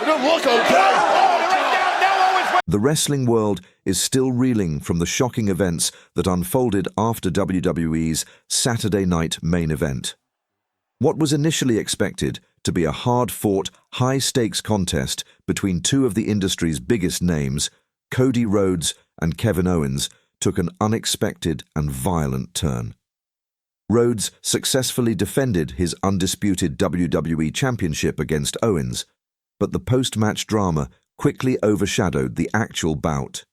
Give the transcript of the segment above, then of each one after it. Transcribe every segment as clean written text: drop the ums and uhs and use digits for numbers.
It doesn't look okay. The wrestling world is still reeling from the shocking events that unfolded after WWE's Saturday night main event. What was initially expected to be a hard-fought, high-stakes contest between two of the industry's biggest names, Cody Rhodes and Kevin Owens, took an unexpected and violent turn. Rhodes successfully defended his undisputed WWE Championship against Owens, but the post-match drama quickly overshadowed the actual bout.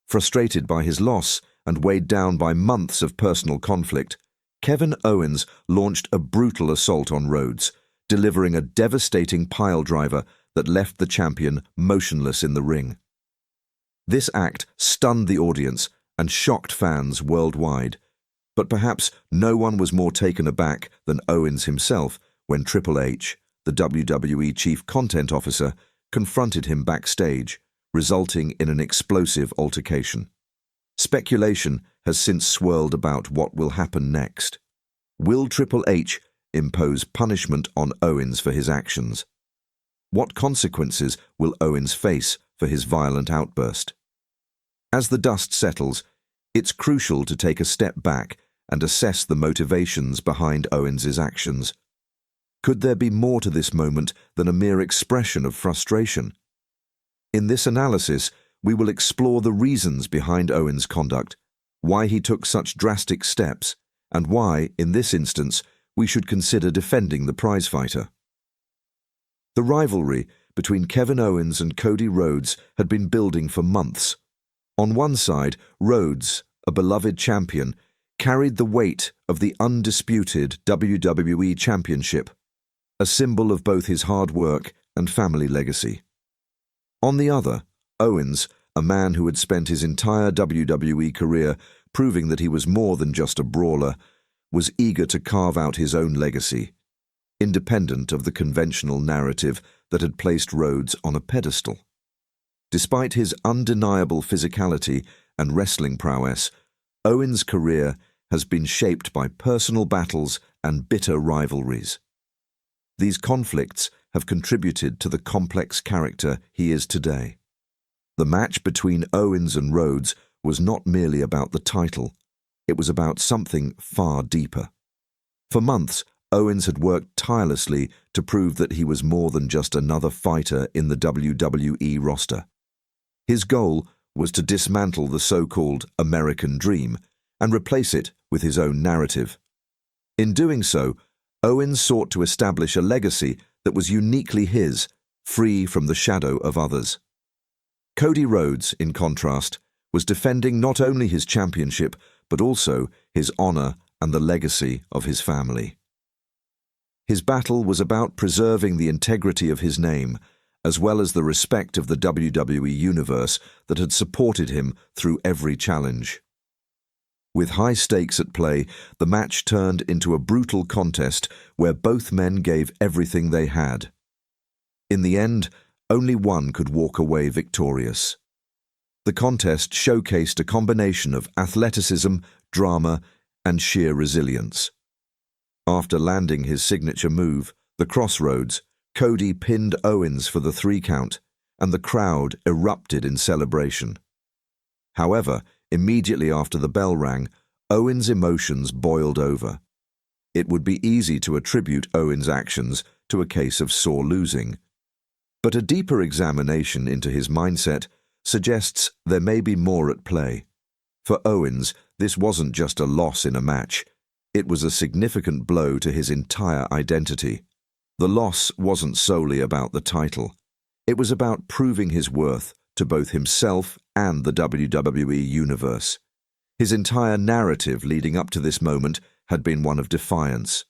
Frustrated by his loss and weighed down by months of personal conflict, Kevin Owens launched a brutal assault on Rhodes, delivering a devastating piledriver that left the champion motionless in the ring. This act stunned the audience and shocked fans worldwide, but perhaps no one was more taken aback than Owens himself when Triple H, the WWE Chief Content Officer, confronted him backstage, resulting in an explosive altercation. Speculation has since swirled about what will happen next. Will Triple H impose punishment on Owens for his actions? What consequences will Owens face for his violent outburst? As the dust settles, it's crucial to take a step back and assess the motivations behind Owens's actions. Could there be more to this moment than a mere expression of frustration? In this analysis, we will explore the reasons behind Owens' conduct, why he took such drastic steps, and why, in this instance, we should consider defending the prizefighter. The rivalry between Kevin Owens and Cody Rhodes had been building for months. On one side, Rhodes, a beloved champion, carried the weight of the undisputed WWE Championship, a symbol of both his hard work and family legacy. On the other, Owens, a man who had spent his entire WWE career proving that he was more than just a brawler, was eager to carve out his own legacy, independent of the conventional narrative that had placed Rhodes on a pedestal. Despite his undeniable physicality and wrestling prowess, Owens' career has been shaped by personal battles and bitter rivalries. These conflicts have contributed to the complex character he is today. The match between Owens and Rhodes was not merely about the title, it was about something far deeper. For months, Owens had worked tirelessly to prove that he was more than just another fighter in the WWE roster. His goal was to dismantle the so-called American dream and replace it with his own narrative. In doing so, Owens sought to establish a legacy that was uniquely his, free from the shadow of others. Cody Rhodes, in contrast, was defending not only his championship, but also his honor and the legacy of his family. His battle was about preserving the integrity of his name, as well as the respect of the WWE Universe that had supported him through every challenge. With high stakes at play, the match turned into a brutal contest where both men gave everything they had. In the end, only one could walk away victorious. The contest showcased a combination of athleticism, drama, and sheer resilience. After landing his signature move, the Crossroads, Cody pinned Owens for the 3 count, and the crowd erupted in celebration. However, immediately after the bell rang, Owens' emotions boiled over. It would be easy to attribute Owens' actions to a case of sore losing. But a deeper examination into his mindset suggests there may be more at play. For Owens, this wasn't just a loss in a match. It was a significant blow to his entire identity. The loss wasn't solely about the title. It was about proving his worth to both himself and the WWE Universe. His entire narrative leading up to this moment had been one of defiance.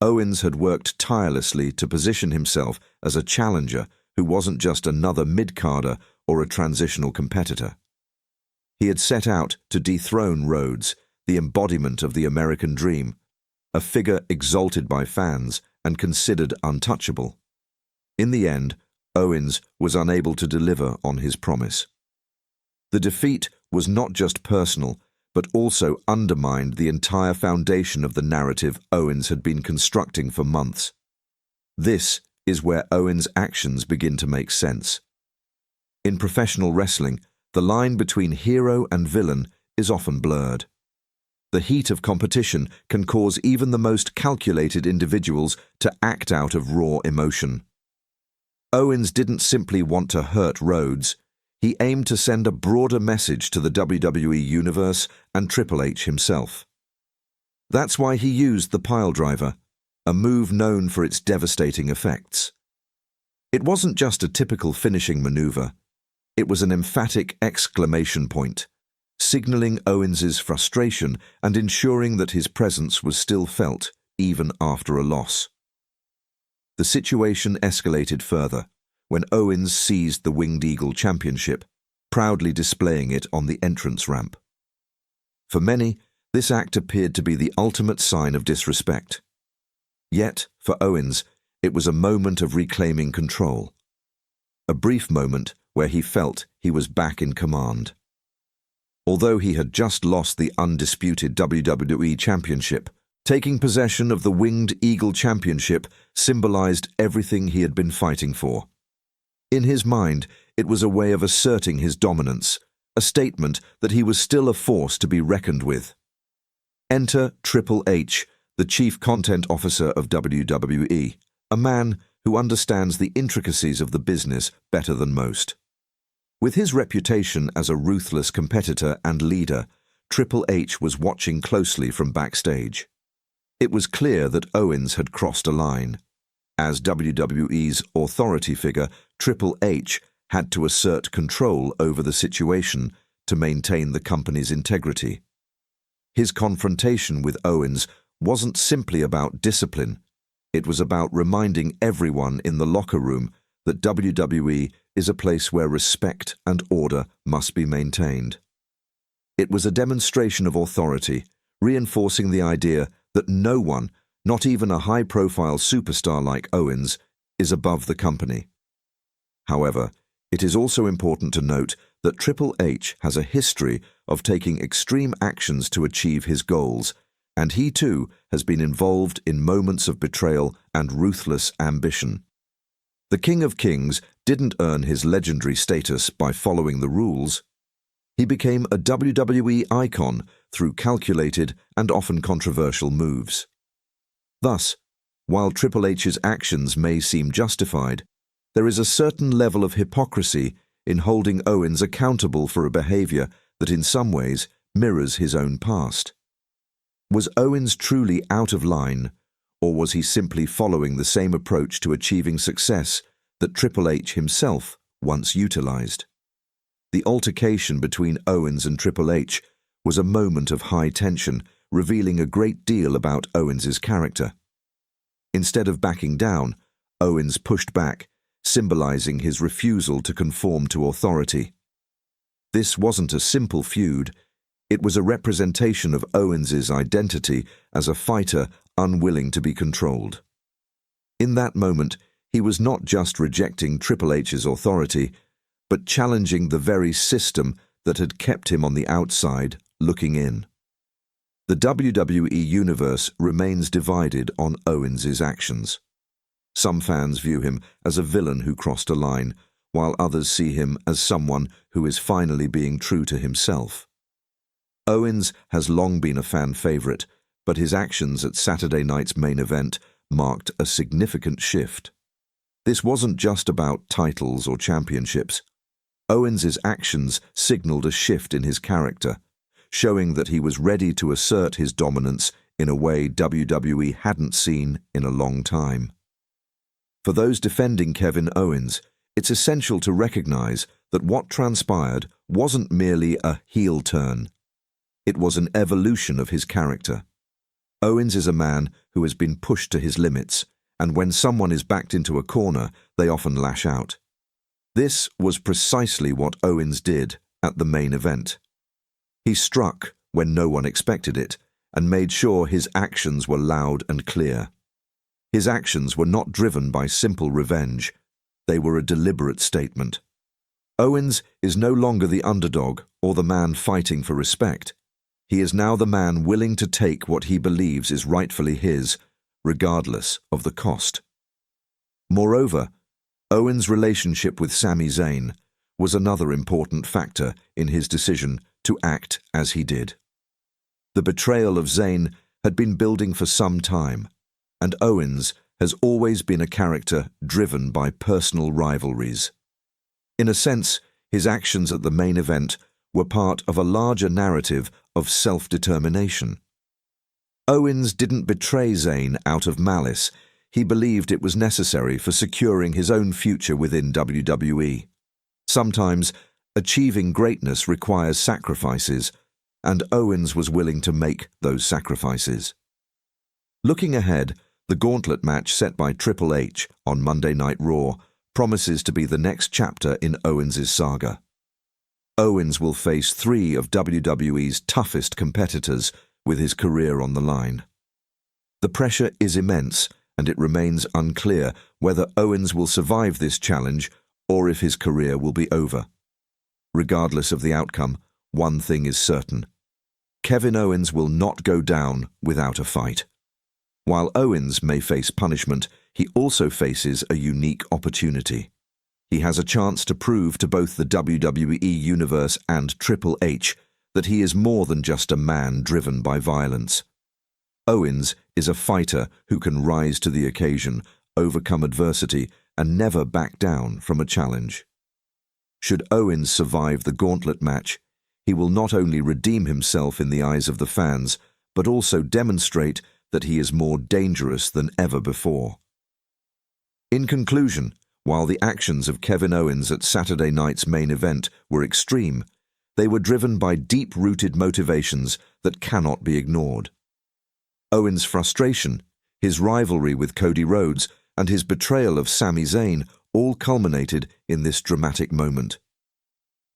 Owens had worked tirelessly to position himself as a challenger who wasn't just another mid-carder or a transitional competitor. He had set out to dethrone Rhodes, the embodiment of the American dream, a figure exalted by fans and considered untouchable. In the end, Owens was unable to deliver on his promise. The defeat was not just personal, but also undermined the entire foundation of the narrative Owens had been constructing for months. This is where Owens' actions begin to make sense. In professional wrestling, the line between hero and villain is often blurred. The heat of competition can cause even the most calculated individuals to act out of raw emotion. Owens didn't simply want to hurt Rhodes. He aimed to send a broader message to the WWE Universe and Triple H himself. That's why he used the Piledriver, a move known for its devastating effects. It wasn't just a typical finishing maneuver. It was an emphatic exclamation point, signaling Owens's frustration and ensuring that his presence was still felt even after a loss. The situation escalated further when Owens seized the Winged Eagle Championship, proudly displaying it on the entrance ramp. For many, this act appeared to be the ultimate sign of disrespect. Yet, for Owens, it was a moment of reclaiming control. A brief moment where he felt he was back in command. Although he had just lost the undisputed WWE Championship, taking possession of the Winged Eagle Championship symbolized everything he had been fighting for. In his mind, it was a way of asserting his dominance, a statement that he was still a force to be reckoned with. Enter Triple H, the Chief Content Officer of WWE, a man who understands the intricacies of the business better than most. With his reputation as a ruthless competitor and leader, Triple H was watching closely from backstage. It was clear that Owens had crossed a line. As WWE's authority figure, Triple H had to assert control over the situation to maintain the company's integrity. His confrontation with Owens wasn't simply about discipline. It was about reminding everyone in the locker room that WWE is a place where respect and order must be maintained. It was a demonstration of authority, reinforcing the idea that no one, not even a high-profile superstar like Owens, is above the company. However, it is also important to note that Triple H has a history of taking extreme actions to achieve his goals, and he too has been involved in moments of betrayal and ruthless ambition. The King of Kings didn't earn his legendary status by following the rules. He became a WWE icon through calculated and often controversial moves. Thus, while Triple H's actions may seem justified, there is a certain level of hypocrisy in holding Owens accountable for a behavior that in some ways mirrors his own past. Was Owens truly out of line, or was he simply following the same approach to achieving success that Triple H himself once utilized? The altercation between Owens and Triple H was a moment of high tension, revealing a great deal about Owens's character. Instead of backing down, Owens pushed back, symbolizing his refusal to conform to authority. This wasn't a simple feud. It was a representation of Owens's identity as a fighter unwilling to be controlled. In that moment, he was not just rejecting Triple H's authority, but challenging the very system that had kept him on the outside, looking in. The WWE Universe remains divided on Owens's actions. Some fans view him as a villain who crossed a line, while others see him as someone who is finally being true to himself. Owens has long been a fan favorite, but his actions at Saturday night's main event marked a significant shift. This wasn't just about titles or championships. Owens's actions signaled a shift in his character, showing that he was ready to assert his dominance in a way WWE hadn't seen in a long time. For those defending Kevin Owens, it's essential to recognize that what transpired wasn't merely a heel turn. It was an evolution of his character. Owens is a man who has been pushed to his limits, and when someone is backed into a corner, they often lash out. This was precisely what Owens did at the main event. He struck when no one expected it, and made sure his actions were loud and clear. His actions were not driven by simple revenge. They were a deliberate statement. Owens is no longer the underdog or the man fighting for respect. He is now the man willing to take what he believes is rightfully his, regardless of the cost. Moreover, Owens' relationship with Sami Zayn was another important factor in his decision to act as he did. The betrayal of Zayn had been building for some time, and Owens has always been a character driven by personal rivalries. In a sense, his actions at the main event were part of a larger narrative of self-determination. Owens didn't betray Zayn out of malice. He believed it was necessary for securing his own future within WWE. Sometimes, achieving greatness requires sacrifices, and Owens was willing to make those sacrifices. Looking ahead, the gauntlet match set by Triple H on Monday Night Raw promises to be the next chapter in Owens' saga. Owens will face 3 of WWE's toughest competitors with his career on the line. The pressure is immense, and it remains unclear whether Owens will survive this challenge or if his career will be over. Regardless of the outcome, one thing is certain: Kevin Owens will not go down without a fight. While Owens may face punishment, he also faces a unique opportunity. He has a chance to prove to both the WWE Universe and Triple H that he is more than just a man driven by violence. Owens is a fighter who can rise to the occasion, overcome adversity, and never back down from a challenge. Should Owens survive the gauntlet match, he will not only redeem himself in the eyes of the fans, but also demonstrate that he is more dangerous than ever before. In conclusion, while the actions of Kevin Owens at Saturday night's main event were extreme, they were driven by deep-rooted motivations that cannot be ignored. Owens' frustration, his rivalry with Cody Rhodes, and his betrayal of Sami Zayn all culminated in this dramatic moment.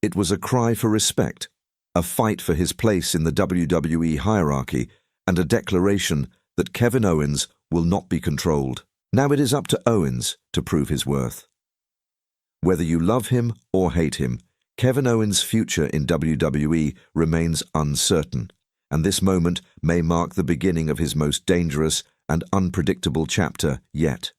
It was a cry for respect, a fight for his place in the WWE hierarchy, and a declaration that Kevin Owens will not be controlled. Now it is up to Owens to prove his worth. Whether you love him or hate him, Kevin Owens' future in WWE remains uncertain, and this moment may mark the beginning of his most dangerous and unpredictable chapter yet.